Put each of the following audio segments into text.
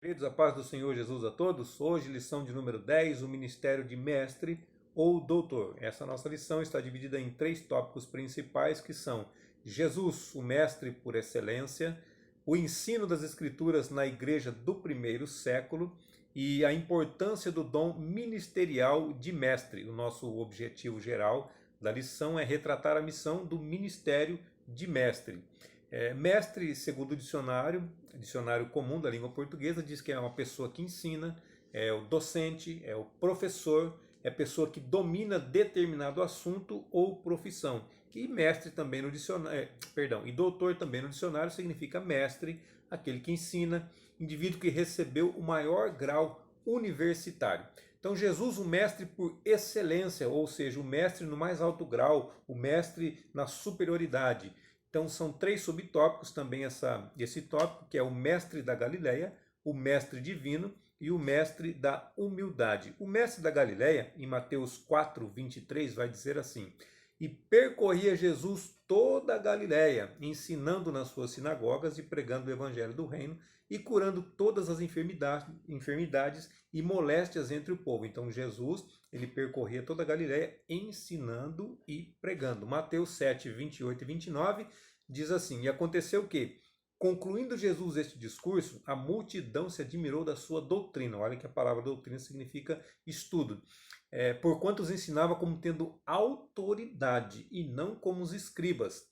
Queridos, a paz do Senhor Jesus a todos. Hoje, lição de número 10, o ministério de mestre ou doutor. Essa nossa lição está dividida em três tópicos principais que são Jesus, o mestre por excelência, o ensino das escrituras na igreja do primeiro século e a importância do dom ministerial de mestre. O nosso objetivo geral da lição é retratar a missão do ministério de mestre. Mestre, segundo o dicionário comum da língua portuguesa, diz que é uma pessoa que ensina, é o docente, é o professor, é a pessoa que domina determinado assunto ou profissão. E mestre também no dicionário, e doutor também no dicionário significa mestre, aquele que ensina, indivíduo que recebeu o maior grau universitário. Então, Jesus, o mestre por excelência, ou seja, o mestre no mais alto grau, o mestre na superioridade. Então são três subtópicos também esse tópico, que é o mestre da Galileia, o mestre divino e o mestre da humildade. O mestre da Galileia, em Mateus 4, 23, vai dizer assim: E percorria Jesus toda a Galileia, ensinando nas suas sinagogas e pregando o evangelho do reino e curando todas as enfermidades e moléstias entre o povo. Então Jesus, ele percorria toda a Galileia ensinando e pregando. Mateus 7, 28 e 29 diz assim: E aconteceu que, concluindo Jesus este discurso, a multidão se admirou da sua doutrina. Olha que a palavra doutrina significa estudo. Porquanto os ensinava como tendo autoridade e não como os escribas.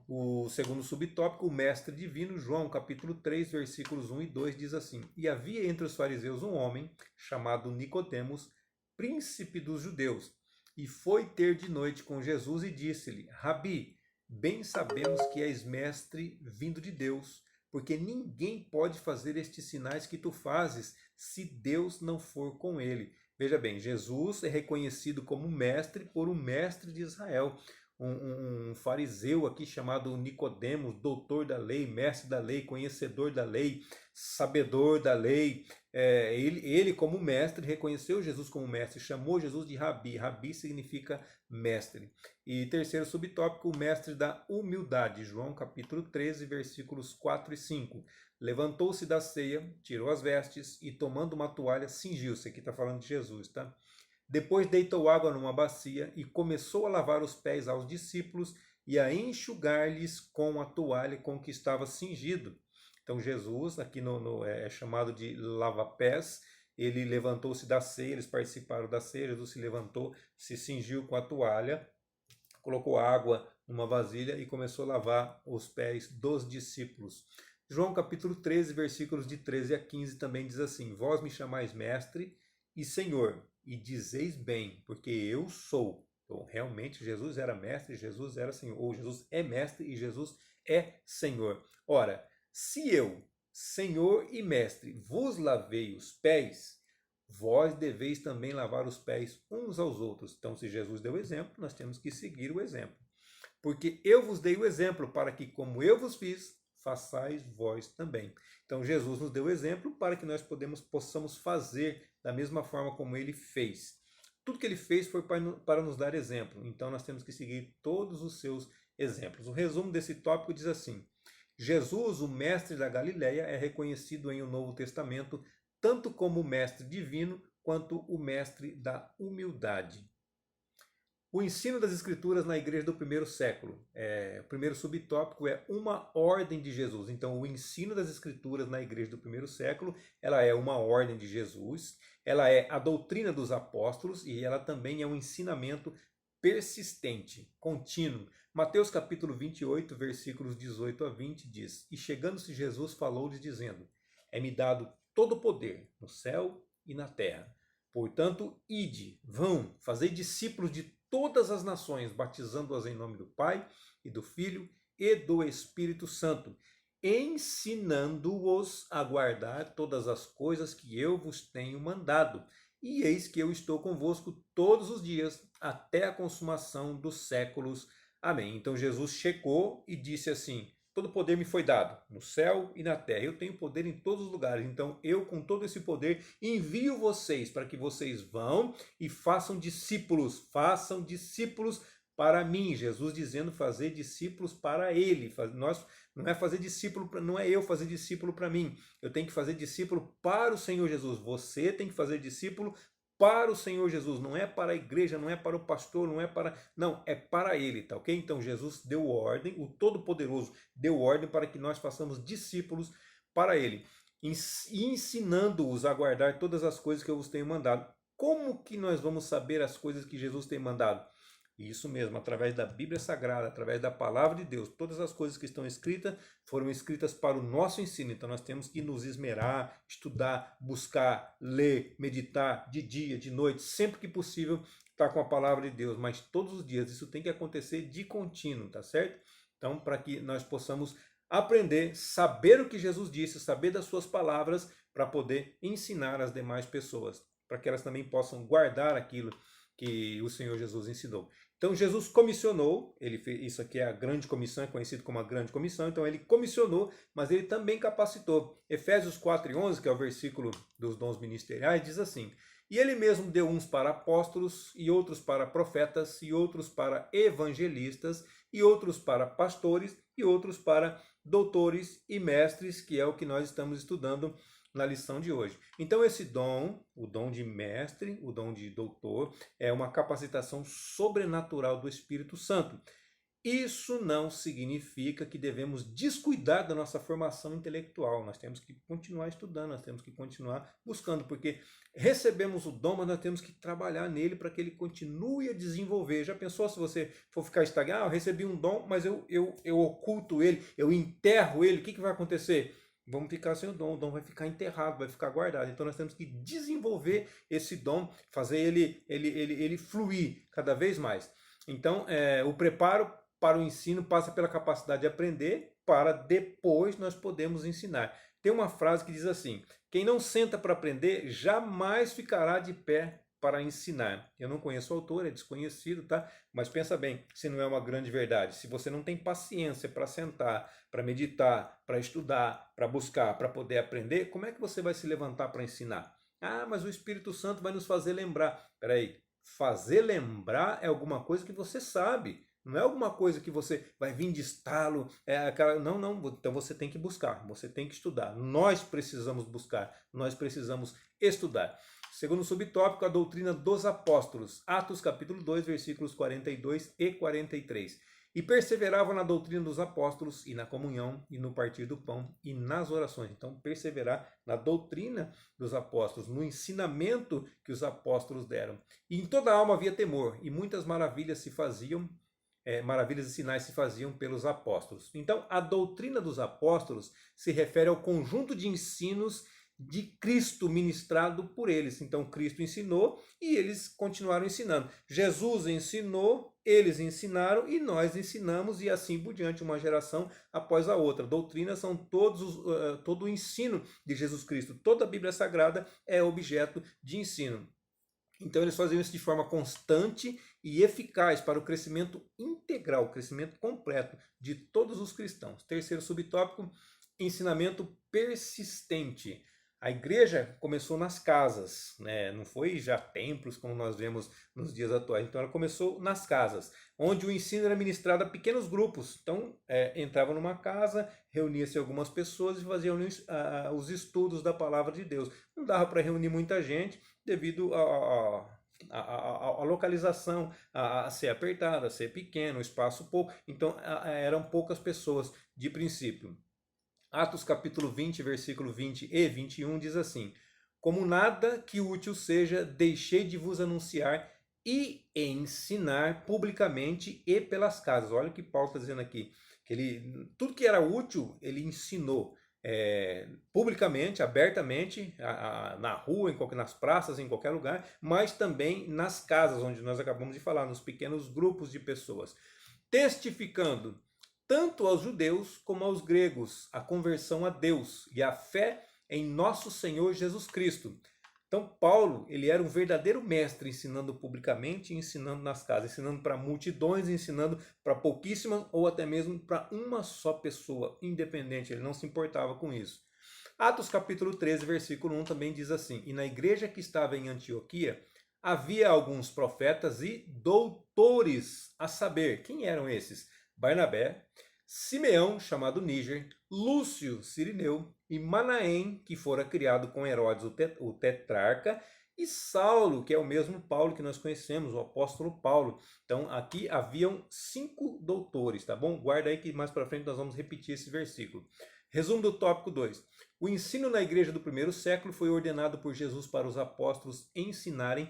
O segundo subtópico, o mestre divino, João capítulo 3, versículos 1 e 2 diz assim: E havia entre os fariseus um homem chamado Nicodemos, príncipe dos judeus, e foi ter de noite com Jesus e disse-lhe: Rabi, bem sabemos que és mestre vindo de Deus, porque ninguém pode fazer estes sinais que tu fazes se Deus não for com ele. Veja bem, Jesus é reconhecido como mestre por um mestre de Israel, um fariseu aqui chamado Nicodemos, doutor da lei, mestre da lei, conhecedor da lei, sabedor da lei. Ele como mestre, reconheceu Jesus como mestre, chamou Jesus de Rabi. Rabi significa mestre. E terceiro subtópico, o mestre da humildade. João capítulo 13, versículos 4 e 5. Levantou-se da ceia, tirou as vestes e tomando uma toalha, cingiu-se. Aqui está falando de Jesus, tá? Depois deitou água numa bacia e começou a lavar os pés aos discípulos e a enxugar-lhes com a toalha com que estava cingido. Então Jesus, aqui é chamado de lava-pés, ele levantou-se da ceia, eles participaram da ceia, Jesus se levantou, se cingiu com a toalha, colocou água numa vasilha e começou a lavar os pés dos discípulos. João capítulo 13, versículos de 13 a 15 também diz assim: Vós me chamais mestre e Senhor, e dizeis bem, porque eu sou. Então, realmente, Jesus era mestre, Jesus era Senhor, ou Jesus é mestre e Jesus é Senhor. Ora, se eu, Senhor e mestre, vos lavei os pés, vós deveis também lavar os pés uns aos outros. Então, se Jesus deu exemplo, nós temos que seguir o exemplo. Porque eu vos dei o exemplo para que, como eu vos fiz, façais vós também. Então Jesus nos deu o exemplo para que nós possamos fazer da mesma forma como ele fez. Tudo que ele fez foi para nos dar exemplo. Então nós temos que seguir todos os seus exemplos. O resumo desse tópico diz assim: Jesus, o mestre da Galileia, é reconhecido em o Novo Testamento tanto como o mestre divino quanto o mestre da humildade. O ensino das escrituras na igreja do primeiro século. O primeiro subtópico é uma ordem de Jesus. Então, o ensino das escrituras na igreja do primeiro século, ela é uma ordem de Jesus, ela é a doutrina dos apóstolos e ela também é um ensinamento persistente, contínuo. Mateus capítulo 28, versículos 18 a 20 diz: E chegando-se Jesus falou-lhes dizendo: É-me dado todo o poder no céu e na terra. Portanto, ide, vão, fazei discípulos de todas as nações, batizando-as em nome do Pai e do Filho e do Espírito Santo, ensinando-os a guardar todas as coisas que eu vos tenho mandado. E eis que eu estou convosco todos os dias, até a consumação dos séculos. Amém. Então Jesus chegou e disse assim: todo poder me foi dado, no céu e na terra. Eu tenho poder em todos os lugares. Então eu, com todo esse poder, envio vocês para que vocês vão e façam discípulos para mim. Jesus dizendo fazer discípulos para ele. Nós, não é fazer discípulo, não é eu fazer discípulo para mim. Eu tenho que fazer discípulo para o Senhor Jesus. Você tem que fazer discípulo para o Senhor Jesus, não é para a igreja, não é para o pastor, não é para... Não, é para ele, tá ok? Então Jesus deu ordem, o Todo-Poderoso deu ordem para que nós façamos discípulos para ele, ensinando-os a guardar todas as coisas que eu vos tenho mandado. Como que nós vamos saber as coisas que Jesus tem mandado? Isso mesmo, através da Bíblia Sagrada, através da Palavra de Deus. Todas as coisas que estão escritas foram escritas para o nosso ensino. Então nós temos que nos esmerar, estudar, buscar, ler, meditar de dia, de noite, sempre que possível estar com a Palavra de Deus. Mas todos os dias isso tem que acontecer de contínuo, tá certo? Então para que nós possamos aprender, saber o que Jesus disse, saber das suas palavras para poder ensinar as demais pessoas, para que elas também possam guardar aquilo que o Senhor Jesus ensinou. Então Jesus comissionou, ele fez, isso aqui é a grande comissão, é conhecido como a grande comissão, então ele comissionou, mas ele também capacitou. Efésios 4:11, que é o versículo dos dons ministeriais, diz assim: e ele mesmo deu uns para apóstolos, e outros para profetas, e outros para evangelistas, e outros para pastores, e outros para doutores e mestres, que é o que nós estamos estudando na lição de hoje. Então esse dom, o dom de mestre, o dom de doutor, é uma capacitação sobrenatural do Espírito Santo. Isso não significa que devemos descuidar da nossa formação intelectual. Nós temos que continuar estudando, nós temos que continuar buscando, porque recebemos o dom, mas nós temos que trabalhar nele para que ele continue a desenvolver. Já pensou se você for ficar estagnado? Eu recebi um dom, mas eu oculto ele, eu enterro ele, o que vai acontecer? Vamos ficar sem o dom vai ficar enterrado, vai ficar guardado. Então nós temos que desenvolver esse dom, fazer ele fluir cada vez mais. Então o preparo para o ensino passa pela capacidade de aprender, para depois nós podemos ensinar. Tem uma frase que diz assim: quem não senta para aprender jamais ficará de pé para ensinar. Eu não conheço o autor, é desconhecido, tá? Mas pensa bem, se não é uma grande verdade. Se você não tem paciência para sentar, para meditar, para estudar, para buscar, para poder aprender, como é que você vai se levantar para ensinar? Ah, mas o Espírito Santo vai nos fazer lembrar. Peraí, fazer lembrar é alguma coisa que você sabe. Não é alguma coisa que você vai vir de estalo. Não. Então você tem que buscar, você tem que estudar. Nós precisamos buscar, nós precisamos estudar. Segundo subtópico, a doutrina dos apóstolos. Atos capítulo 2, versículos 42 e 43. E perseveravam na doutrina dos apóstolos, e na comunhão, e no partir do pão, e nas orações. Então, perseverar na doutrina dos apóstolos, no ensinamento que os apóstolos deram. E em toda a alma havia temor, e muitas maravilhas se faziam, maravilhas e sinais se faziam pelos apóstolos. Então, a doutrina dos apóstolos se refere ao conjunto de ensinos de Cristo ministrado por eles. Então Cristo ensinou e eles continuaram ensinando. Jesus ensinou, eles ensinaram e nós ensinamos, e assim por diante, uma geração após a outra. Doutrinas são todo o ensino de Jesus Cristo. Toda a Bíblia Sagrada é objeto de ensino. Então eles faziam isso de forma constante e eficaz para o crescimento integral, o crescimento completo de todos os cristãos. Terceiro subtópico, ensinamento persistente. A igreja começou nas casas, né? Não foi já templos como nós vemos nos dias atuais. Então ela começou nas casas, onde o ensino era ministrado a pequenos grupos. Então entrava numa casa, reunia-se algumas pessoas e faziam os estudos da palavra de Deus. Não dava para reunir muita gente devido a localização a ser apertada, a ser pequena, o espaço pouco. Então eram poucas pessoas de princípio. Atos capítulo 20, versículo 20 e 21 diz assim: como nada que útil seja, deixei de vos anunciar e ensinar publicamente e pelas casas. Olha o que Paulo está dizendo aqui. Que tudo que era útil, ele ensinou publicamente, abertamente, na rua, nas praças, em qualquer lugar, mas também nas casas, onde nós acabamos de falar, nos pequenos grupos de pessoas. Testificando tanto aos judeus como aos gregos, a conversão a Deus e a fé em nosso Senhor Jesus Cristo. Então Paulo, ele era um verdadeiro mestre, ensinando publicamente e ensinando nas casas, ensinando para multidões, ensinando para pouquíssimas ou até mesmo para uma só pessoa, independente, ele não se importava com isso. Atos capítulo 13, versículo 1 também diz assim: e na igreja que estava em Antioquia, havia alguns profetas e doutores, a saber, quem eram esses? Barnabé, Simeão, chamado Níger, Lúcio, Cirineu, e Manaém, que fora criado com Herodes, o tetrarca, e Saulo, que é o mesmo Paulo que nós conhecemos, o apóstolo Paulo. Então aqui haviam 5 doutores, tá bom? Guarda aí que mais para frente nós vamos repetir esse versículo. Resumo do tópico 2. O ensino na igreja do primeiro século foi ordenado por Jesus para os apóstolos ensinarem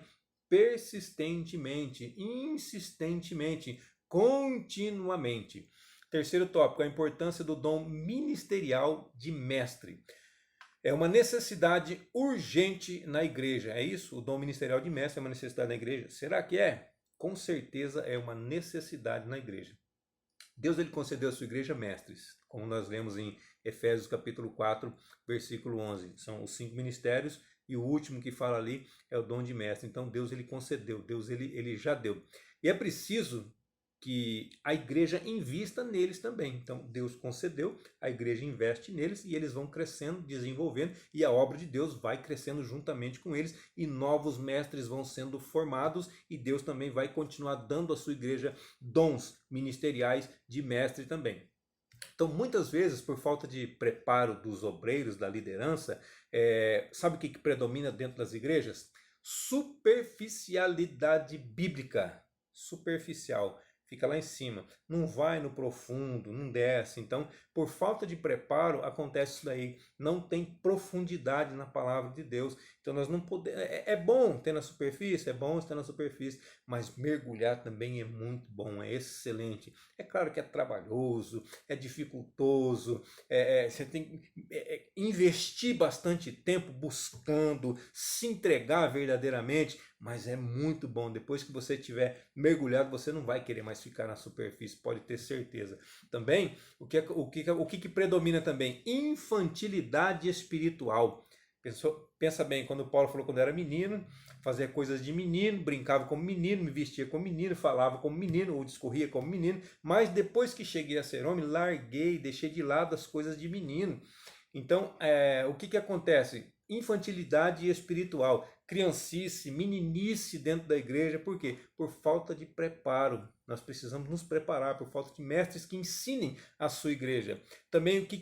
persistentemente, insistentemente, continuamente. Terceiro tópico, a importância do dom ministerial de mestre. É uma necessidade urgente na igreja, é isso? O dom ministerial de mestre é uma necessidade na igreja? Será que é? Com certeza é uma necessidade na igreja. Deus ele concedeu à sua igreja mestres, como nós lemos em Efésios capítulo 4, versículo 11. São os 5 ministérios e o último que fala ali é o dom de mestre. Então Deus ele concedeu, Deus ele já deu. E é preciso que a igreja invista neles também. Então Deus concedeu, a igreja investe neles e eles vão crescendo, desenvolvendo e a obra de Deus vai crescendo juntamente com eles e novos mestres vão sendo formados e Deus também vai continuar dando à sua igreja dons ministeriais de mestre também. Então, muitas vezes, por falta de preparo dos obreiros, da liderança, sabe o que predomina dentro das igrejas? Superficialidade bíblica. Superficial. Fica lá em cima, não vai no profundo, não desce. Então, por falta de preparo, acontece isso daí. Não tem profundidade na palavra de Deus. Então, nós não podemos. É bom ter na superfície, é bom estar na superfície, mas mergulhar também é muito bom, é excelente. É claro que é trabalhoso, é dificultoso, você tem que investir bastante tempo buscando se entregar verdadeiramente. Mas é muito bom. Depois que você tiver mergulhado, você não vai querer mais ficar na superfície, pode ter certeza. Também, o que predomina também? Infantilidade espiritual. Pensa bem, quando Paulo falou quando era menino, fazia coisas de menino, brincava como menino, me vestia como menino, falava como menino, ou discorria como menino, mas depois que cheguei a ser homem, larguei, deixei de lado as coisas de menino. Então, o que acontece? Infantilidade espiritual, criancice, meninice dentro da igreja, por quê? Por falta de preparo. Nós precisamos nos preparar, por falta de mestres que ensinem a sua igreja. Também o que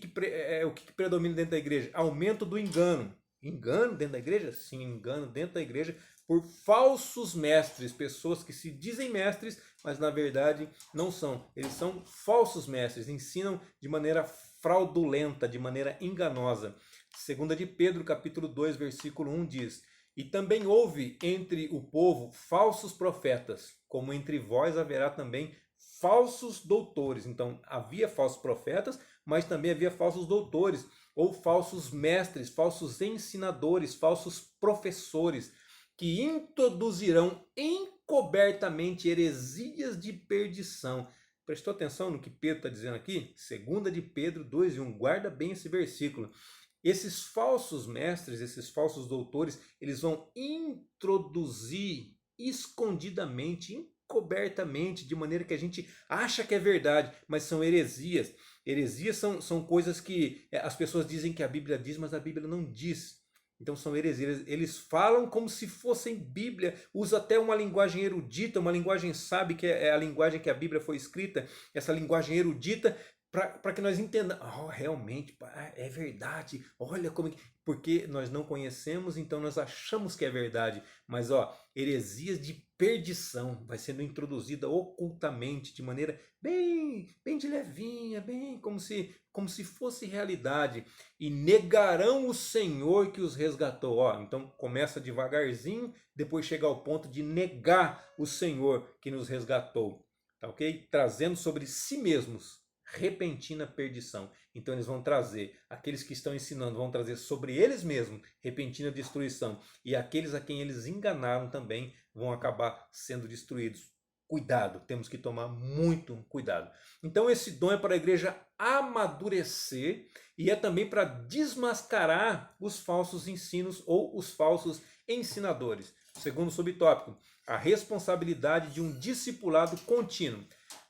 predomina dentro da igreja? Aumento do engano. Engano dentro da igreja? Sim, engano dentro da igreja por falsos mestres, pessoas que se dizem mestres, mas na verdade não são. Eles são falsos mestres, ensinam de maneira fraudulenta, de maneira enganosa. 2 de Pedro, capítulo 2, versículo 1 diz: E também houve entre o povo falsos profetas, como entre vós haverá também falsos doutores. Então, havia falsos profetas, mas também havia falsos doutores, ou falsos mestres, falsos ensinadores, falsos professores, que introduzirão encobertamente heresias de perdição. Prestou atenção no que Pedro está dizendo aqui? 2 de Pedro 2 e 1. Guarda bem esse versículo. Esses falsos mestres, esses falsos doutores, eles vão introduzir escondidamente, encobertamente, de maneira que a gente acha que é verdade, mas são heresias. Heresias são coisas que as pessoas dizem que a Bíblia diz, mas a Bíblia não diz. Então são heresias. Eles falam como se fossem Bíblia, usa até uma linguagem erudita, uma linguagem sábia, que é a linguagem que a Bíblia foi escrita, essa linguagem erudita, para que nós entendamos, realmente, é verdade, olha como... Porque nós não conhecemos, então nós achamos que é verdade. Mas, heresias de perdição vai sendo introduzida ocultamente, de maneira bem de levinha, bem como se fosse realidade. E negarão o Senhor que os resgatou. Então começa devagarzinho, depois chega ao ponto de negar o Senhor que nos resgatou. Tá ok? Trazendo sobre si mesmos repentina perdição. Então eles vão trazer, aqueles que estão ensinando vão trazer sobre eles mesmos repentina destruição, e aqueles a quem eles enganaram também vão acabar sendo destruídos. Cuidado, temos que tomar muito cuidado. Então esse dom é para a igreja amadurecer e é também para desmascarar os falsos ensinos ou os falsos ensinadores. Segundo subtópico, a responsabilidade de um discipulado contínuo.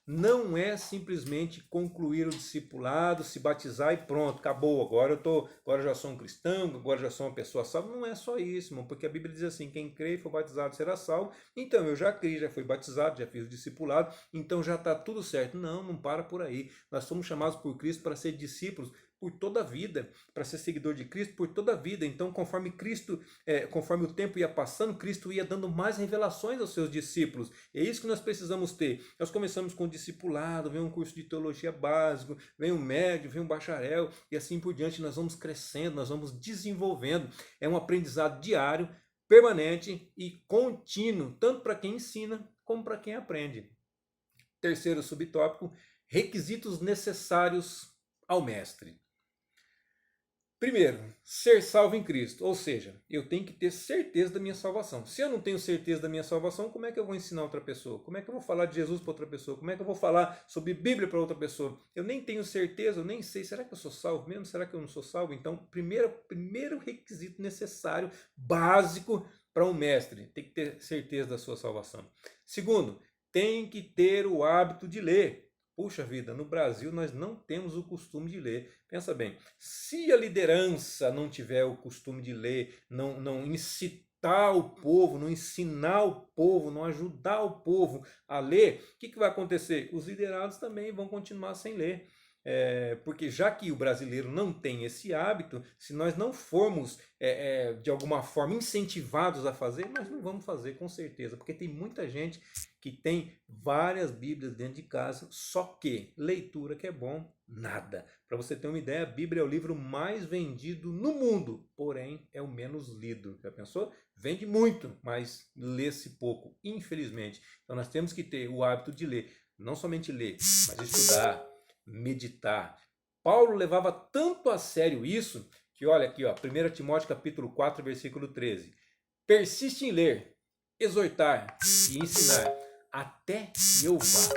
não é simplesmente concluir o discipulado, se batizar e pronto, acabou. Agora eu já sou um cristão, agora eu já sou uma pessoa salva. Não é só isso, irmão, porque a Bíblia diz assim: quem crê e for batizado será salvo. Então eu já criei, já fui batizado, já fiz o discipulado, então já está tudo certo. Não, não para por aí. Nós somos chamados por Cristo para ser discípulos por toda a vida, para ser seguidor de Cristo por toda a vida. Então, conforme conforme o tempo ia passando, Cristo ia dando mais revelações aos seus discípulos. É isso que nós precisamos ter. Nós começamos com o discipulado, vem um curso de teologia básico, vem um médio, vem um bacharel, e assim por diante nós vamos crescendo, nós vamos desenvolvendo. É um aprendizado diário, permanente e contínuo, tanto para quem ensina como para quem aprende. Terceiro subtópico, requisitos necessários ao mestre. Primeiro, ser salvo em Cristo, ou seja, eu tenho que ter certeza da minha salvação. Se eu não tenho certeza da minha salvação, como é que eu vou ensinar outra pessoa? Como é que eu vou falar de Jesus para outra pessoa? Como é que eu vou falar sobre Bíblia para outra pessoa? Eu nem tenho certeza, eu nem sei, será que eu sou salvo mesmo? Será que eu não sou salvo? Então, primeiro requisito necessário, básico para um mestre, tem que ter certeza da sua salvação. Segundo, tem que ter o hábito de ler. Puxa vida, no Brasil nós não temos o costume de ler. Pensa bem, se a liderança não tiver o costume de ler, não incitar o povo, não ensinar o povo, não ajudar o povo a ler, o que vai acontecer? Os liderados também vão continuar sem ler. Porque já que o brasileiro não tem esse hábito, se nós não formos de alguma forma incentivados a fazer, nós não vamos fazer com certeza, porque tem muita gente que tem várias Bíblias dentro de casa, só que leitura que é bom, nada. Para você ter uma ideia, a Bíblia é o livro mais vendido no mundo, porém é o menos lido. Já pensou? Vende muito, mas lê-se pouco, infelizmente. Então nós temos que ter o hábito de ler, não somente ler, mas estudar, meditar. Paulo levava tanto a sério isso, que olha aqui, ó, 1 Timóteo capítulo 4, versículo 13. Persiste em ler, exortar e ensinar, até que eu vá.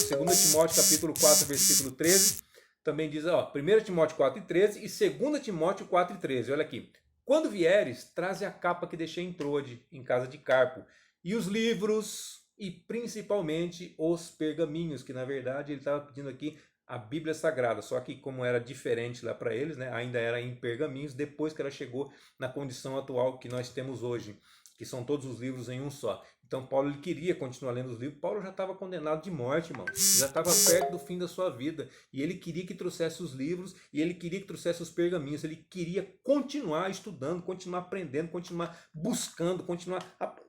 Então, 2 Timóteo capítulo 4, versículo 13, também diz, ó, 1 Timóteo 4 e 13 e 2 Timóteo 4 e 13, olha aqui. Quando vieres, traze a capa que deixei em Trode, em casa de Carpo, e os livros e principalmente os pergaminhos, que na verdade ele estava pedindo aqui a Bíblia Sagrada, só que como era diferente lá para eles, né, ainda era em pergaminhos, depois que ela chegou na condição atual que nós temos hoje, que são todos os livros em um só. Então Paulo ele queria continuar lendo os livros. Paulo já estava condenado de morte, irmão. Já estava perto do fim da sua vida. E ele queria que trouxesse os livros, e ele queria que trouxesse os pergaminhos. Ele queria continuar estudando, continuar aprendendo, continuar buscando, continuar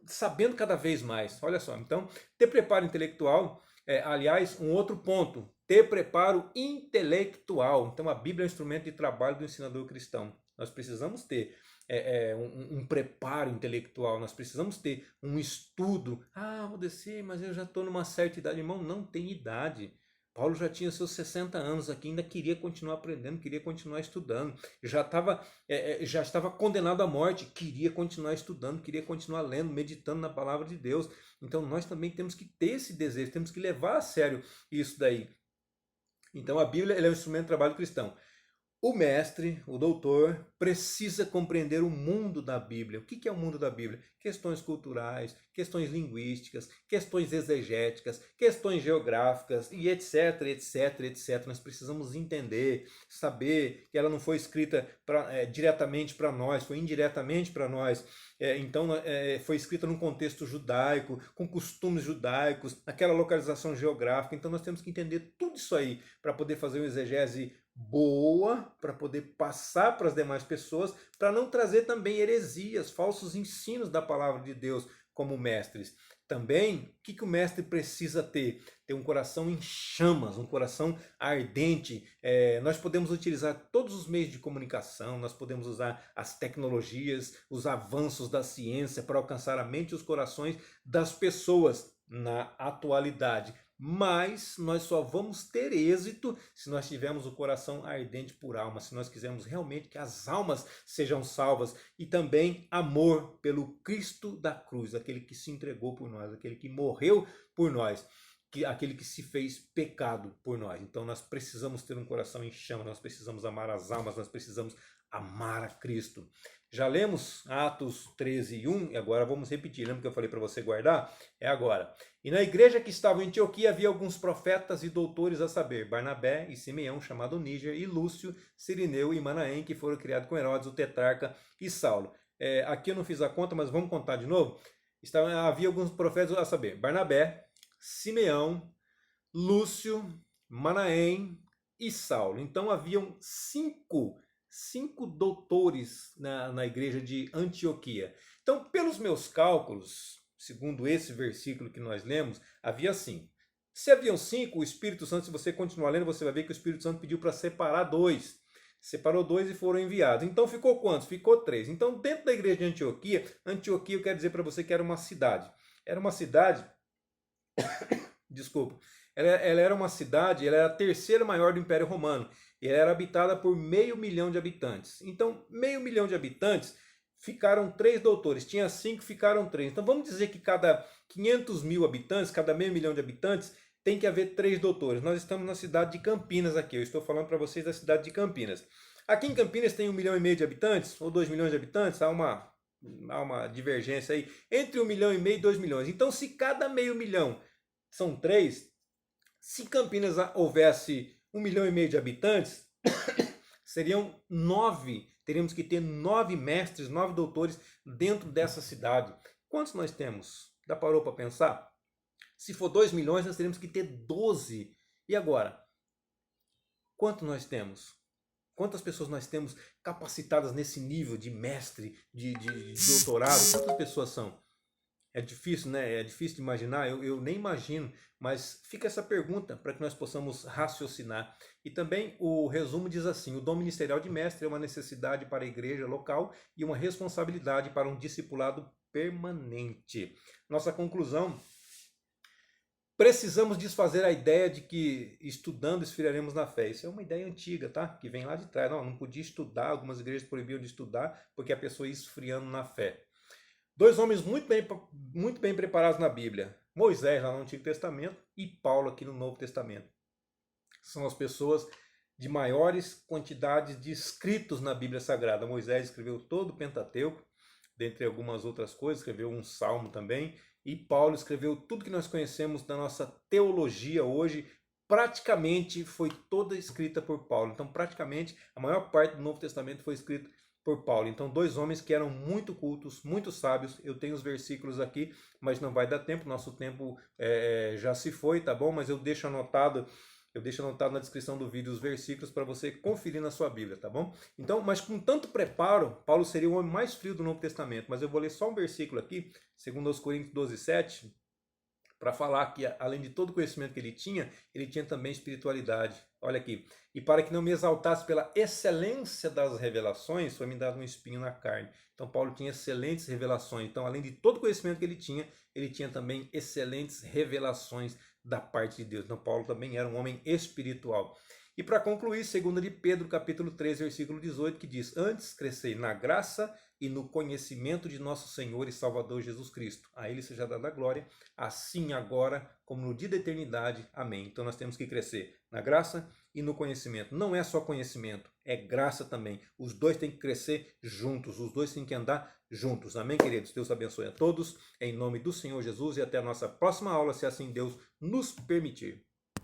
sabendo cada vez mais. Olha só, então, ter preparo intelectual, aliás, um outro ponto, ter preparo intelectual. Então a Bíblia é um instrumento de trabalho do ensinador cristão. Nós precisamos ter um preparo intelectual, nós precisamos ter um estudo. Ah, vou descer, mas eu já estou numa certa idade. Irmão, não tem idade. Paulo já tinha seus 60 anos aqui, ainda queria continuar aprendendo, queria continuar estudando. Já estava condenado à morte, queria continuar estudando, queria continuar lendo, meditando na palavra de Deus. Então nós também temos que ter esse desejo, temos que levar a sério isso daí. Então a Bíblia é um instrumento de trabalho cristão. O mestre, o doutor, precisa compreender o mundo da Bíblia. O que é o mundo da Bíblia? Questões culturais, questões linguísticas, questões exegéticas, questões geográficas e etc, etc, etc. Nós precisamos entender, saber que ela não foi escrita diretamente para nós, foi indiretamente para nós. Então foi escrita num contexto judaico, com costumes judaicos, naquela localização geográfica. Então nós temos que entender tudo isso aí para poder fazer uma exegese boa, para poder passar para as demais pessoas, para não trazer também heresias, falsos ensinos da palavra de Deus como mestres. Também, o que o mestre precisa ter? Ter um coração em chamas, um coração ardente. Nós podemos utilizar todos os meios de comunicação, nós podemos usar as tecnologias, os avanços da ciência para alcançar a mente e os corações das pessoas na atualidade. Mas nós só vamos ter êxito se nós tivermos o coração ardente por alma, se nós quisermos realmente que as almas sejam salvas, e também amor pelo Cristo da cruz, aquele que se entregou por nós, aquele que morreu por nós, aquele que se fez pecado por nós. Então nós precisamos ter um coração em chama, nós precisamos amar as almas, nós precisamos amar a Cristo. Já lemos Atos 13:1 e agora vamos repetir. Lembra que eu falei para você guardar? É agora. E na igreja que estava em Antioquia havia alguns profetas e doutores, a saber, Barnabé e Simeão, chamado Níger, e Lúcio, Cirineu e Manaém, que foram criados com Herodes, o tetrarca, e Saulo. Aqui eu não fiz a conta, mas vamos contar de novo. Havia alguns profetas, a saber, Barnabé, Simeão, Lúcio, Manaém e Saulo. Então haviam cinco doutores na igreja de Antioquia. Então, pelos meus cálculos, segundo esse versículo que nós lemos, havia 5. Se haviam 5, o Espírito Santo, se você continuar lendo, você vai ver que o Espírito Santo pediu para separar 2. Separou 2 e foram enviados. Então ficou quantos? Ficou 3. Então, dentro da igreja de Antioquia, Antioquia eu quero dizer para você que era uma cidade. Era uma cidade, desculpa, ela era uma cidade, ela era a terceira maior do Império Romano. E ela era habitada por 500 mil de habitantes. Então, 500 mil de habitantes, ficaram 3 doutores. Tinha 5, ficaram 3. Então, vamos dizer que cada 500 mil habitantes, cada 500 mil de habitantes, tem que haver 3 doutores. Nós estamos na cidade de Campinas aqui. Eu estou falando para vocês da cidade de Campinas. Aqui em Campinas tem 1,5 milhão de habitantes, ou 2 milhões de habitantes. Há uma divergência aí entre 1,5 milhão e 2 milhões. Então, se cada 500 mil são 3, se Campinas houvesse 1,5 milhão de habitantes, seriam 9. Teríamos que ter 9 mestres, 9 doutores dentro dessa cidade. Quantos nós temos? Já parou para pensar? Se for 2 milhões, nós teríamos que ter 12. E agora? Quanto nós temos? Quantas pessoas nós temos capacitadas nesse nível de mestre, de doutorado? Quantas pessoas são? É difícil, né? É difícil de imaginar, eu nem imagino, mas fica essa pergunta para que nós possamos raciocinar. E também o resumo diz assim: o dom ministerial de mestre é uma necessidade para a igreja local e uma responsabilidade para um discipulado permanente. Nossa conclusão: precisamos desfazer a ideia de que estudando esfriaremos na fé. Isso é uma ideia antiga, tá? Que vem lá de trás. Não podia estudar, algumas igrejas proibiam de estudar porque a pessoa ia esfriando na fé. 2 homens muito bem preparados na Bíblia. Moisés lá no Antigo Testamento e Paulo aqui no Novo Testamento. São as pessoas de maiores quantidades de escritos na Bíblia Sagrada. Moisés escreveu todo o Pentateuco, dentre algumas outras coisas, escreveu um salmo também. E Paulo escreveu tudo que nós conhecemos da nossa teologia hoje, praticamente foi toda escrita por Paulo. Então, praticamente, a maior parte do Novo Testamento foi escrita por Paulo. Então, 2 homens que eram muito cultos, muito sábios. Eu tenho os versículos aqui, mas não vai dar tempo. Nosso tempo já se foi, tá bom? Mas eu deixo anotado na descrição do vídeo os versículos para você conferir na sua Bíblia, tá bom? Então, mas com tanto preparo, Paulo seria o homem mais frio do Novo Testamento. Mas eu vou ler só um versículo aqui, 2 Coríntios 12:7, para falar que além de todo o conhecimento que ele tinha também espiritualidade. Olha aqui. E para que não me exaltasse pela excelência das revelações, foi me dado um espinho na carne. Então Paulo tinha excelentes revelações. Então, além de todo o conhecimento que ele tinha também excelentes revelações da parte de Deus. Então Paulo também era um homem espiritual. E para concluir, 2 de Pedro, capítulo 3, versículo 18, que diz: antes crescei na graça e no conhecimento de nosso Senhor e Salvador Jesus Cristo. A ele seja dada a glória, assim agora como no dia da eternidade. Amém. Então nós temos que crescer na graça e no conhecimento. Não é só conhecimento, é graça também. Os dois têm que crescer juntos, os dois têm que andar juntos. Amém, queridos? Deus abençoe a todos, em nome do Senhor Jesus, e até a nossa próxima aula, se assim Deus nos permitir.